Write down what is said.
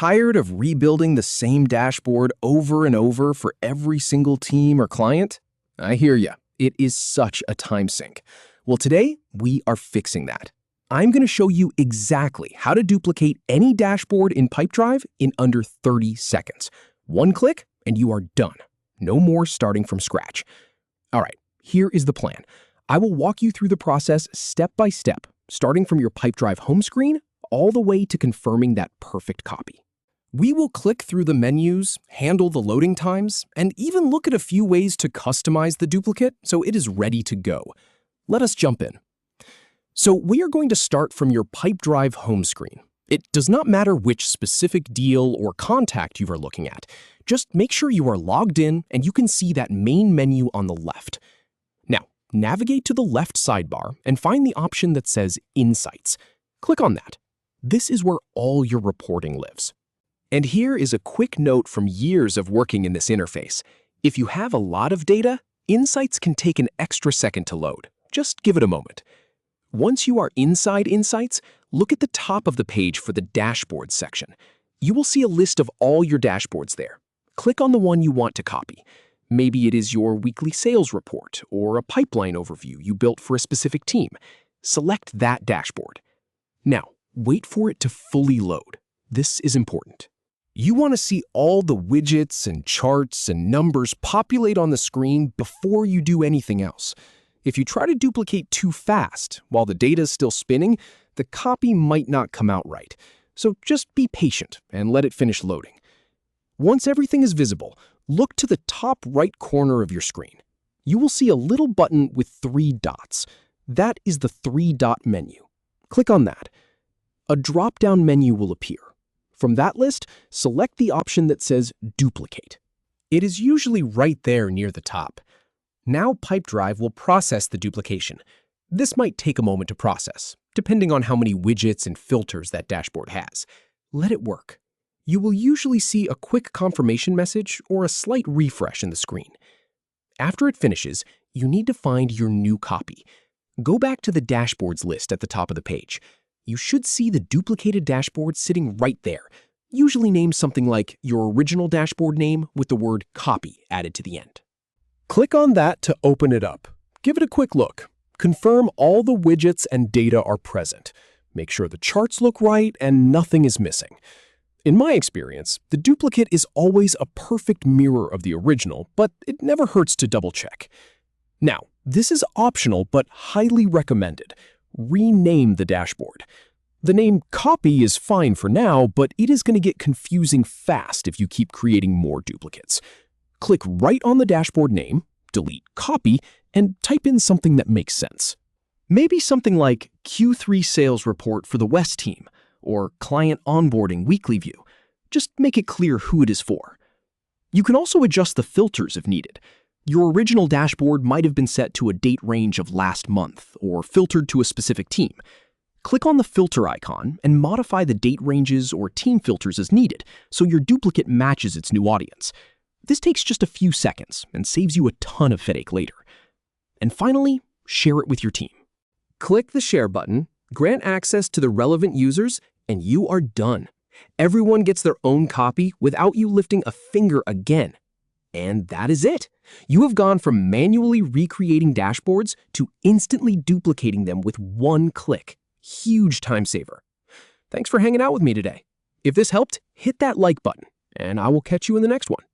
Tired of rebuilding the same dashboard over and over for every single team or client? I hear ya. It is such a time sink. Well, today we are fixing that. I'm going to show you exactly how to duplicate any dashboard in Pipedrive in under 30 seconds. One click and you are done. No more starting from scratch. All right, here is the plan. I will walk you through the process step by step, starting from your Pipedrive home screen all the way to confirming that perfect copy. We will click through the menus, handle the loading times, and even look at a few ways to customize the duplicate so it is ready to go. Let us jump in. So we are going to start from your Pipedrive home screen. It does not matter which specific deal or contact you are looking at. Just make sure you are logged in and you can see that main menu on the left. Now, navigate to the left sidebar and find the option that says Insights. Click on that. This is where all your reporting lives. And here is a quick note from years of working in this interface. If you have a lot of data, Insights can take an extra second to load. Just give it a moment. Once you are inside Insights, look at the top of the page for the Dashboards section. You will see a list of all your dashboards there. Click on the one you want to copy. Maybe it is your weekly sales report or a pipeline overview you built for a specific team. Select that dashboard. Now, wait for it to fully load. This is important. You want to see all the widgets and charts and numbers populate on the screen before you do anything else. If you try to duplicate too fast while the data is still spinning, the copy might not come out right. So just be patient and let it finish loading. Once everything is visible, look to the top right corner of your screen. You will see a little button with 3 dots. That is the 3-dot menu. Click on that. A drop-down menu will appear. From that list, select the option that says Duplicate. It is usually right there near the top. Now Pipedrive will process the duplication. This might take a moment to process, depending on how many widgets and filters that dashboard has. Let it work. You will usually see a quick confirmation message or a slight refresh in the screen. After it finishes, you need to find your new copy. Go back to the Dashboards list at the top of the page. You should see the duplicated dashboard sitting right there, usually named something like your original dashboard name with the word copy added to the end. Click on that to open it up. Give it a quick look. Confirm all the widgets and data are present. Make sure the charts look right and nothing is missing. In my experience, the duplicate is always a perfect mirror of the original, but it never hurts to double check. Now, this is optional but highly recommended. Rename the dashboard. The name copy is fine for now, but it is going to get confusing fast if you keep creating more duplicates. Click right on the dashboard name, delete copy, and type in something that makes sense. Maybe something like Q3 sales report for the West team, or client onboarding weekly view. Just make it clear who it is for. You can also adjust the filters if needed. Your original dashboard might have been set to a date range of last month or filtered to a specific team. Click on the filter icon and modify the date ranges or team filters as needed so your duplicate matches its new audience. This takes just a few seconds and saves you a ton of headache later. And finally, share it with your team. Click the share button, grant access to the relevant users, and you are done. Everyone gets their own copy without you lifting a finger again. And that is it. You have gone from manually recreating dashboards to instantly duplicating them with one click. Huge time saver. Thanks for hanging out with me today. If this helped, hit that like button, and I will catch you in the next one.